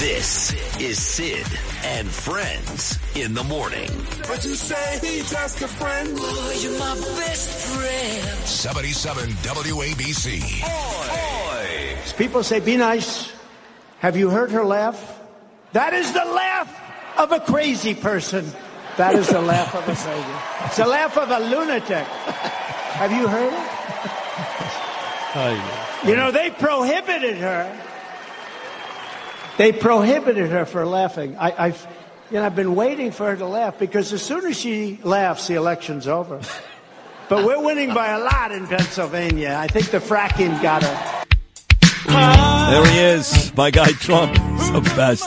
This is Sid and Friends in the morning. But you say he's just a friend. Oh, you're my best friend. 77 WABC. Oi. People say, be nice. Have you heard her laugh? That is the laugh of a crazy person. That is the laugh of a crazy. It's the laugh of a lunatic. Have you heard it? You know, they prohibited her. They prohibited her for laughing. I've been waiting for her to laugh because as soon as she laughs, the election's over. But we're winning by a lot in Pennsylvania. I think the fracking got her. There he is, my guy Trump. He's the best.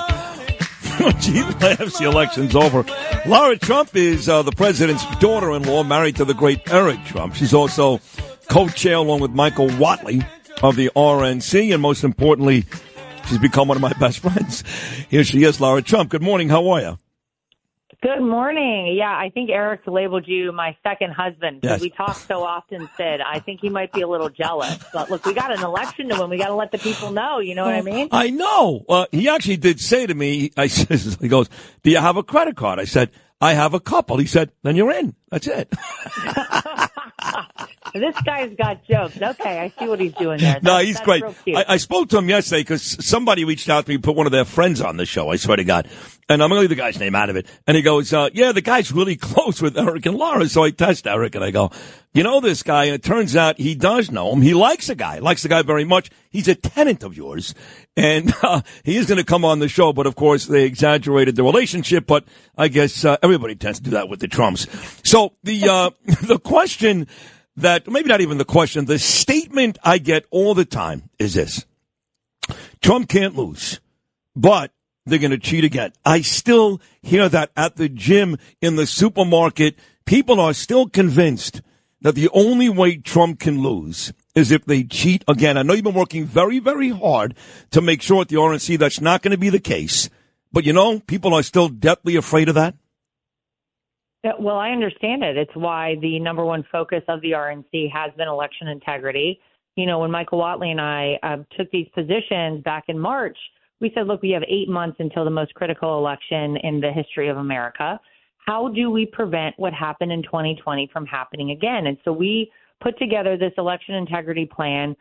She laughs, the election's over. Lara Trump is the president's daughter-in-law, married to the great Eric Trump. She's also co-chair along with Michael Whatley of the RNC, and most importantly, she's become one of my best friends. Here she is, Lara Trump. Good morning. How are you? Good morning. Yeah, I think Eric's labeled you my second husband because Yes. we talk so often, Sid. I think he might be a little jealous. But look, we got an election to win. We got to let the people know. You know what I mean? I know. He actually did say to me, he goes, do you have a credit card? I said, I have a couple. He said, then you're in. That's it. This guy's got jokes. Okay, I see what he's doing there. No, he's great. Real cute. I spoke to him yesterday because somebody reached out to me, put one of their friends on the show, I swear to God. And I'm going to leave the guy's name out of it. And he goes, yeah, the guy's really close with Eric and Lara. So I test Eric and I go, you know this guy? And it turns out he does know him. He likes the guy very much. He's a tenant of yours. And he is going to come on the show. But, of course, they exaggerated the relationship. But I guess everybody tends to do that with the Trumps. So the question that, maybe not even the question, the statement I get all the time is this. Trump can't lose, but they're going to cheat again. I still hear that at the gym, in the supermarket. People are still convinced that the only way Trump can lose is if they cheat again. I know you've been working very, very hard to make sure at the RNC that's not going to be the case. But, you know, people are still deathly afraid of that. Well, I understand it. It's why the number one focus of the RNC has been election integrity. You know, when Michael Whatley and I took these positions back in March, we said, look, we have 8 months until the most critical election in the history of America. How do we prevent what happened in 2020 from happening again? And so we put together this election integrity plan.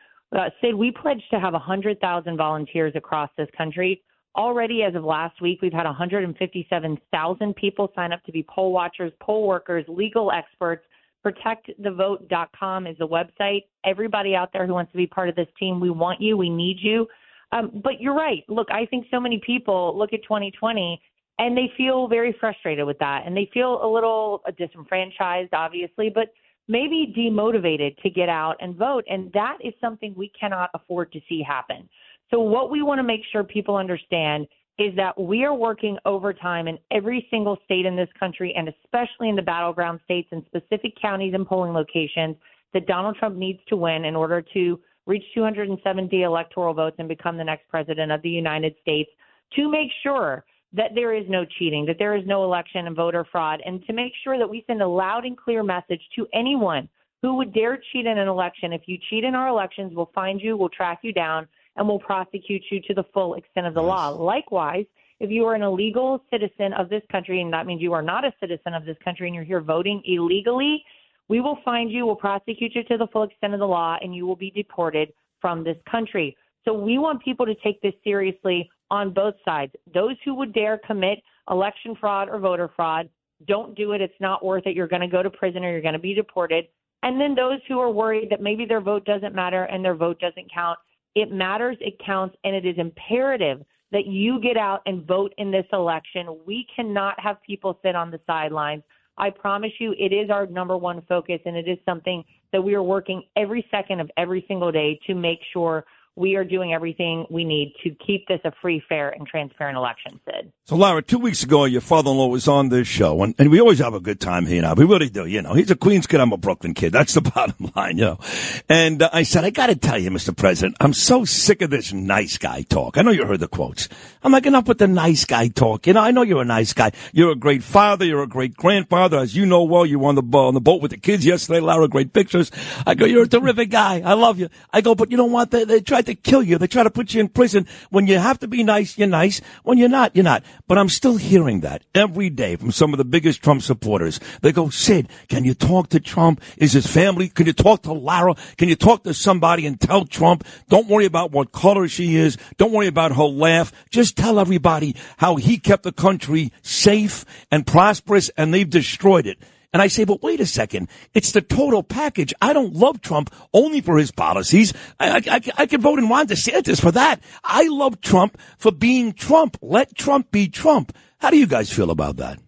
Sid, we pledged to have 100,000 volunteers across this country. Already, as of last week, we've had 157,000 people sign up to be poll watchers, poll workers, legal experts. ProtectTheVote.com is the website. Everybody out there who wants to be part of this team, we want you. We need you. But you're right. Look, I think so many people look at 2020 and they feel very frustrated with that. And they feel a little disenfranchised, obviously, but maybe demotivated to get out and vote. And that is something we cannot afford to see happen. So what we want to make sure people understand is that we are working overtime in every single state in this country, and especially in the battleground states and specific counties and polling locations that Donald Trump needs to win in order to reach 270 electoral votes and become the next president of the United States, to make sure that there is no cheating, that there is no election and voter fraud, and to make sure that we send a loud and clear message to anyone who would dare cheat in an election. If you cheat in our elections, we'll find you, we'll track you down, and will prosecute you to the full extent of the law. Likewise, if you are an illegal citizen of this country, and that means you are not a citizen of this country and you're here voting illegally, we will find you, will prosecute you to the full extent of the law, and you will be deported from this country. So we want people to take this seriously on both sides. Those who would dare commit election fraud or voter fraud, don't do it. It's not worth it. You're going to go to prison or you're going to be deported. And then those who are worried that maybe their vote doesn't matter and their vote doesn't count, it matters, it counts, and it is imperative that you get out and vote in this election. We cannot have people sit on the sidelines. I promise you it is our number one focus, and it is something that we are working every second of every single day to make sure we are doing everything we need to keep this a free, fair, and transparent election, Sid. So, Lara, 2 weeks ago, your father-in-law was on this show, and we always have a good time here now. We really do, you know. He's a Queens kid, I'm a Brooklyn kid. That's the bottom line, you know. And I said, I got to tell you, Mr. President, I'm so sick of this nice guy talk. I know you heard the quotes. I'm like, enough with the nice guy talk. You know, I know you're a nice guy. You're a great father. You're a great grandfather. As you know well, you were on the boat with the kids yesterday. Lara, great pictures. I go, you're a terrific guy. I love you. I go, but you know what? They tried to kill you. They try to put you in prison. When you have to be nice, you're nice. When you're not, you're not. But I'm still hearing that every day from some of the biggest Trump supporters. They go, Sid, can you talk to Trump? Is his family? Can you talk to Lara? Can you talk to somebody and tell Trump, don't worry about what color she is. Don't worry about her laugh. Just tell everybody how he kept the country safe and prosperous, and they've destroyed it. And I say, but wait a second. It's the total package. I don't love Trump only for his policies. I can vote in Ron DeSantis for that. I love Trump for being Trump. Let Trump be Trump. How do you guys feel about that?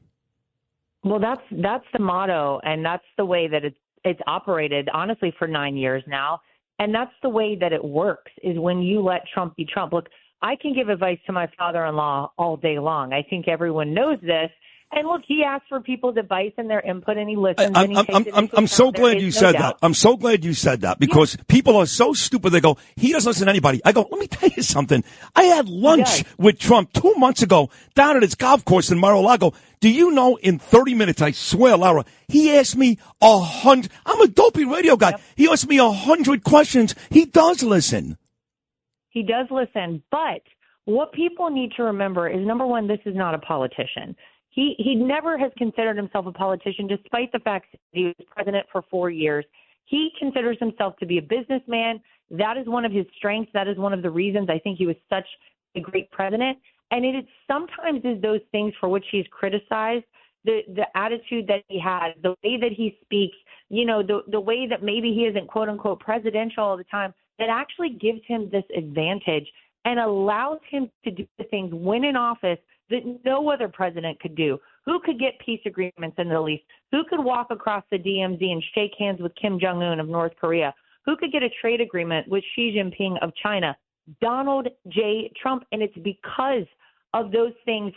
Well, that's the motto, and that's the way that it's operated, honestly, for 9 years now. And that's the way that it works, is when you let Trump be Trump. Look, I can give advice to my father-in-law all day long. I think everyone knows this. And look, he asks for people's advice and their input, and he listens. I'm so glad you said that. I'm so glad you said that, because people are so stupid. They go, he doesn't listen to anybody. I go, let me tell you something. I had lunch with Trump 2 months ago down at his golf course in Mar-a-Lago. Do you know, in 30 minutes, I swear, Lara, he asked me 100. I'm a dopey radio guy. Yep. He asked me 100 questions. He does listen. He does listen. But what people need to remember is, number one, this is not a politician. He never has considered himself a politician, despite the fact that he was president for 4 years. He considers himself to be a businessman. That is one of his strengths. That is one of the reasons I think he was such a great president. And it is sometimes is those things for which he's criticized, the attitude that he has, the way that he speaks, you know, the way that maybe he isn't, quote unquote, presidential all the time, that actually gives him this advantage and allows him to do the things when in office that no other president could do. Who could get peace agreements in the Middle East? Who could walk across the DMZ and shake hands with Kim Jong-un of North Korea? Who could get a trade agreement with Xi Jinping of China? Donald J. Trump. And it's because of those things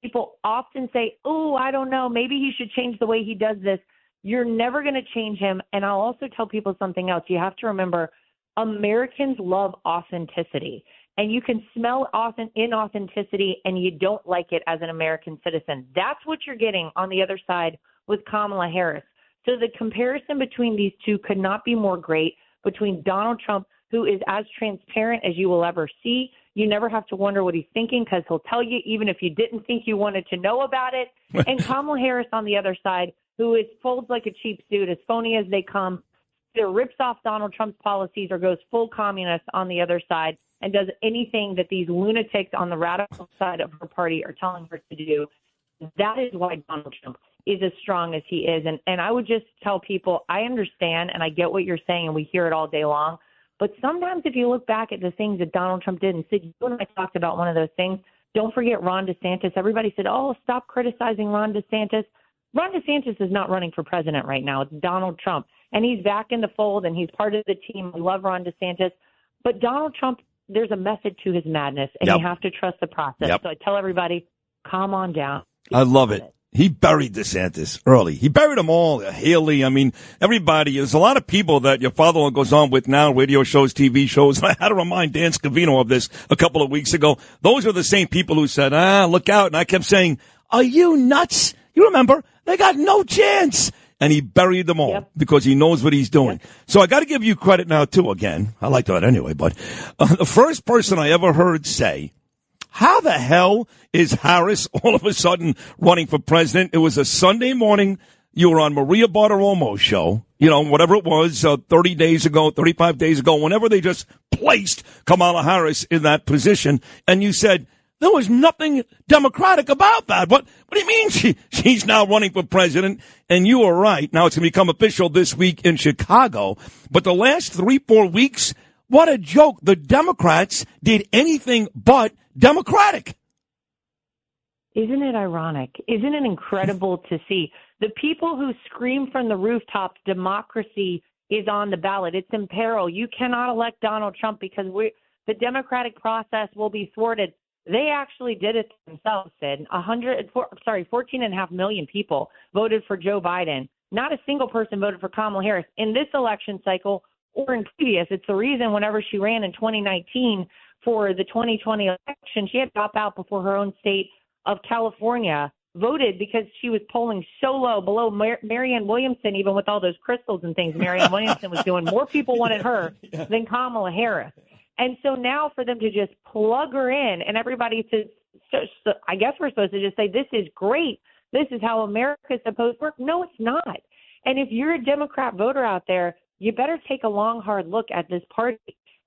people often say, oh, I don't know, maybe he should change the way he does this. You're never going to change him. And I'll also tell people something else. You have to remember, Americans love authenticity. And you can smell inauthenticity, and you don't like it as an American citizen. That's what you're getting on the other side with Kamala Harris. So the comparison between these two could not be more great, between Donald Trump, who is as transparent as you will ever see. You never have to wonder what he's thinking, because he'll tell you even if you didn't think you wanted to know about it. And Kamala Harris on the other side, who is folds like a cheap suit, as phony as they come, either rips off Donald Trump's policies or goes full communist on the other side, and does anything that these lunatics on the radical side of her party are telling her to do. That is why Donald Trump is as strong as he is. And I would just tell people, I understand and I get what you're saying, and we hear it all day long. But sometimes if you look back at the things that Donald Trump did, and Sid, you and I talked about one of those things, don't forget Ron DeSantis. Everybody said, oh, stop criticizing Ron DeSantis. Ron DeSantis is not running for president right now. It's Donald Trump. And he's back in the fold, and he's part of the team. We love Ron DeSantis. But Donald Trump, there's a method to his madness, and you have to trust the process. So I tell everybody, calm on down. I love it. He buried DeSantis early. He buried them all. Haley, I mean, everybody. There's a lot of people that your father-in-law goes on with now, radio shows, TV shows. I had to remind Dan Scavino of this a couple of weeks ago. Those are the same people who said, look out. And I kept saying, are you nuts? You remember, they got no chance. And he buried them all because he knows what he's doing. So I got to give you credit now, too, again. I like that anyway. But the first person I ever heard say, how the hell is Harris all of a sudden running for president? It was a Sunday morning. You were on Maria Bartiromo's show, you know, whatever it was, 30 days ago, 35 days ago, whenever they just placed Kamala Harris in that position. And you said, there was nothing democratic about that. What do you mean she's now running for president? And you were right. Now it's going to become official this week in Chicago. But the last 3-4 weeks, what a joke. The Democrats did anything but democratic. Isn't it ironic? Isn't it incredible to see the people who scream from the rooftops, democracy is on the ballot. It's in peril. You cannot elect Donald Trump because the democratic process will be thwarted. They actually did it themselves, Sid. 14.5 million people voted for Joe Biden. Not a single person voted for Kamala Harris in this election cycle or in previous. It's the reason whenever she ran in 2019 for the 2020 election, she had to drop out before her own state of California voted because she was polling so low, below Marianne Williamson, even with all those crystals and things. Marianne Williamson was doing more people wanted her than Kamala Harris. And so now for them to just plug her in and everybody says, so I guess we're supposed to just say, this is great. This is how America is supposed to work. No, it's not. And if you're a Democrat voter out there, you better take a long, hard look at this party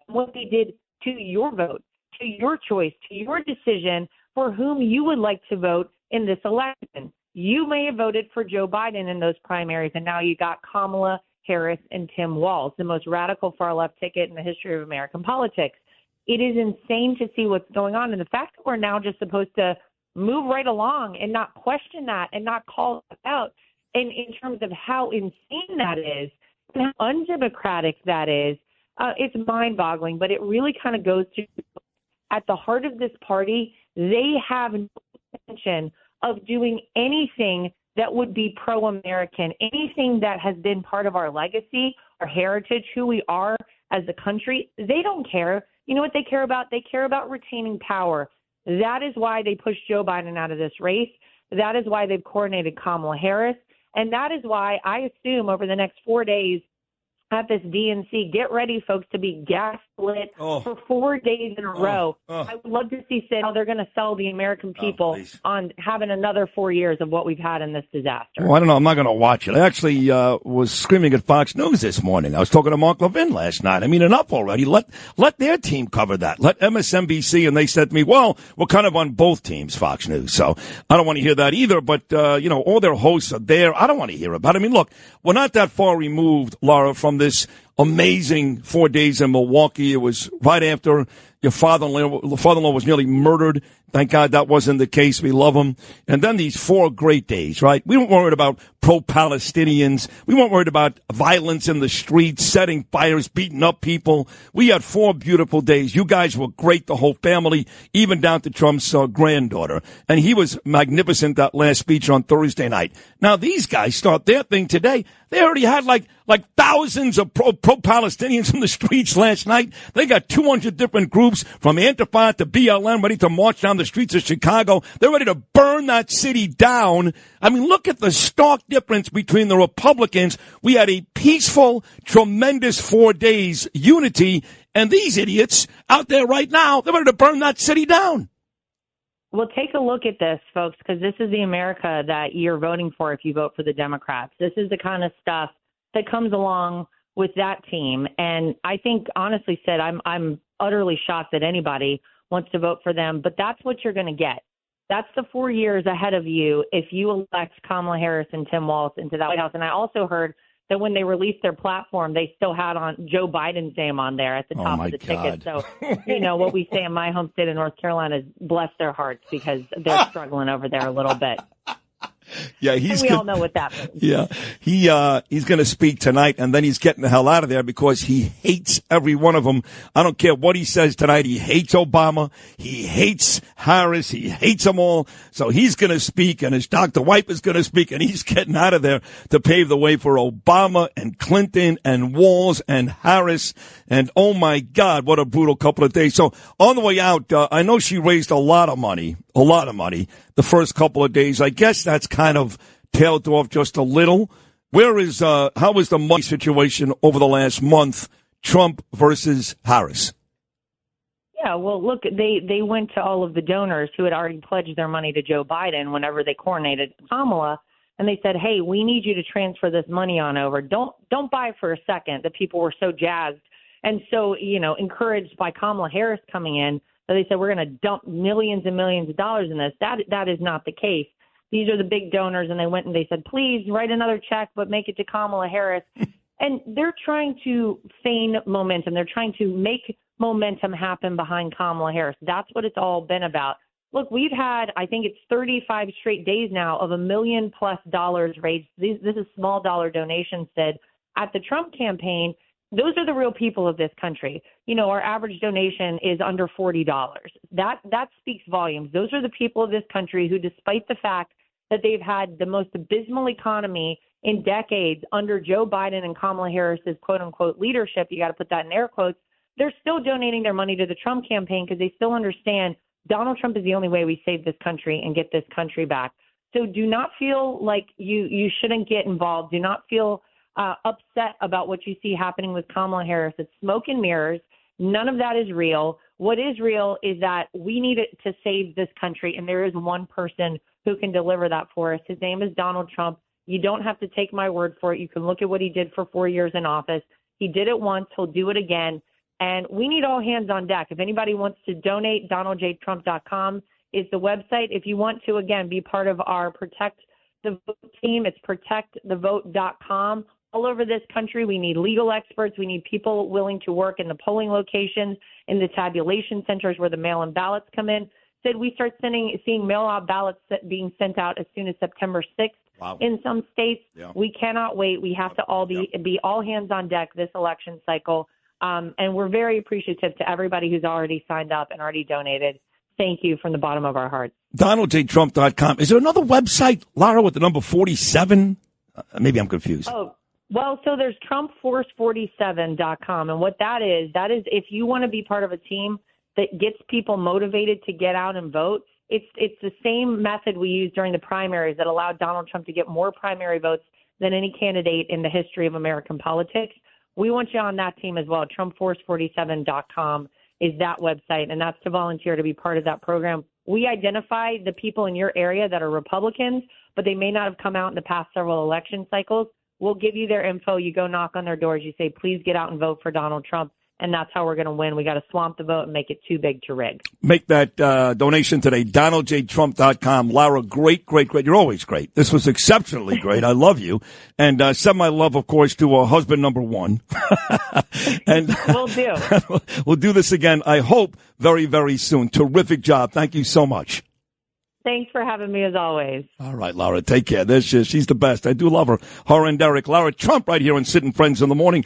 and what they did to your vote, to your choice, to your decision for whom you would like to vote in this election. You may have voted for Joe Biden in those primaries, and now you got Kamala Harris and Tim Walz, the most radical far-left ticket in the history of American politics. It is insane to see what's going on. And the fact that we're now just supposed to move right along and not question that and not call it out, and in terms of how insane that is and how undemocratic that is, it's mind-boggling. But it really kind of goes to, at the heart of this party, they have no intention of doing anything that would be pro-American, anything that has been part of our legacy, our heritage, who we are as a country. They don't care. You know what they care about? They care about retaining power. That is why they pushed Joe Biden out of this race. That is why they've coordinated Kamala Harris. And that is why I assume over the next 4 days at this DNC, get ready, folks, to be gaslit for 4 days in a row. I would love to see how they're going to sell the American people on having another 4 years of what we've had in this disaster. Well, I don't know. I'm not going to watch it. I actually was screaming at Fox News this morning. I was talking to Mark Levin last night. I mean, enough already. Let their team cover that. Let MSNBC. And they said to me, well, we're kind of on both teams, Fox News. So I don't want to hear that either. But, all their hosts are there. I don't want to hear about it. I mean, look, we're not that far removed, Lara, from this amazing 4 days in Milwaukee. It was right after your father-in-law was nearly murdered. Thank God that wasn't the case. We love him. And then these 4 great days, right? We weren't worried about pro-Palestinians. We weren't worried about violence in the streets, setting fires, beating up people. We had 4 beautiful days. You guys were great, the whole family, even down to Trump's granddaughter. And he was magnificent, that last speech on Thursday night. Now, these guys start their thing today. They already had like thousands of pro-Palestinians in the streets last night. They got 200 different groups from Antifa to BLM ready to march down the streets of Chicago. They're ready to burn that city down. I mean, look at the stark difference between the Republicans. We had a peaceful, tremendous 4 days unity, and these idiots out there right now, they're ready to burn that city down. Well, take a look at this, folks, because this is the America that you're voting for if you vote for the Democrats. This is the kind of stuff that comes along with that team. And I think, honestly, Sid, I'm utterly shocked that anybody wants to vote for them. But that's what you're going to get. That's the 4 years ahead of you if you elect Kamala Harris and Tim Walz into that White House. And I also heard that when they released their platform, they still had on Joe Biden's name on there at the top of the ticket. So, what we say in my home state of North Carolina is bless their hearts because they're struggling over there a little bit. Yeah, we all know what that means. Yeah, he's going to speak tonight, and then he's getting the hell out of there because he hates every one of them. I don't care what he says tonight. He hates Obama. He hates Harris. He hates them all. So he's going to speak, and his Dr. Wipe is going to speak, and he's getting out of there to pave the way for Obama and Clinton and Walz and Harris. And oh my God, what a brutal couple of days. So on the way out, I know she raised a lot of money the first couple of days. I guess that's kind of tailed off just a little. How is the money situation over the last month, Trump versus Harris? Yeah, well, look, they went to all of the donors who had already pledged their money to Joe Biden whenever they coronated Kamala, and they said, hey, we need you to transfer this money on over. Don't buy for a second that people were so jazzed and so, encouraged by Kamala Harris coming in that they said we're going to dump millions and millions of dollars in this. That is not the case. These are the big donors, and they went and they said, please write another check, but make it to Kamala Harris. And they're trying to feign momentum. They're trying to make momentum happen behind Kamala Harris. That's what it's all been about. Look, we've had, I think it's 35 straight days now of $1 million+ raised. This is small dollar donations said at the Trump campaign. Those are the real people of this country. Our average donation is under $40. That speaks volumes. Those are the people of this country who, despite the fact that they've had the most abysmal economy in decades under Joe Biden and Kamala Harris's quote unquote leadership, you got to put that in air quotes, they're still donating their money to the Trump campaign because they still understand Donald Trump is the only way we save this country and get this country back. So do not feel like you shouldn't get involved. Do not feel upset about what you see happening with Kamala Harris. It's smoke and mirrors. None of that is real. What is real is that we need it to save this country, and there is one person who can deliver that for us. His name is Donald Trump. You don't have to take my word for it. You can look at what he did for 4 years in office. He did it once. He'll do it again. And we need all hands on deck. If anybody wants to donate, DonaldJTrump.com is the website. If you want to, again, be part of our Protect the Vote team, it's ProtectTheVote.com. All over this country, we need legal experts. We need people willing to work in the polling locations, in the tabulation centers where the mail-in ballots come in. Said we start seeing mail-out ballots being sent out as soon as September 6th. Wow. In some states. Yeah. We cannot wait. We have to all be all hands on deck this election cycle. And we're very appreciative to everybody who's already signed up and already donated. Thank you from the bottom of our hearts. DonaldJTrump.com. Is there another website, Lara, with the number 47? Maybe I'm confused. Oh, well, so there's TrumpForce47.com. And what that is if you want to be part of a team that gets people motivated to get out and vote, it's the same method we used during the primaries that allowed Donald Trump to get more primary votes than any candidate in the history of American politics. We want you on that team as well. TrumpForce47.com is that website, and that's to volunteer to be part of that program. We identify the people in your area that are Republicans, but they may not have come out in the past several election cycles. We'll give you their info. You go knock on their doors. You say, please get out and vote for Donald Trump. And that's how we're going to win. We got to swamp the vote and make it too big to rig. Make that donation today. DonaldJTrump.com. Lara, great. You're always great. This was exceptionally great. I love you. And send my love, of course, to husband number one. And Will do. We'll do this again, I hope, very, very soon. Terrific job. Thank you so much. Thanks for having me, as always. All right, Lara, take care. She's the best. I do love her. Her and Derek. Lara Trump right here on Sid and Friends in the Morning.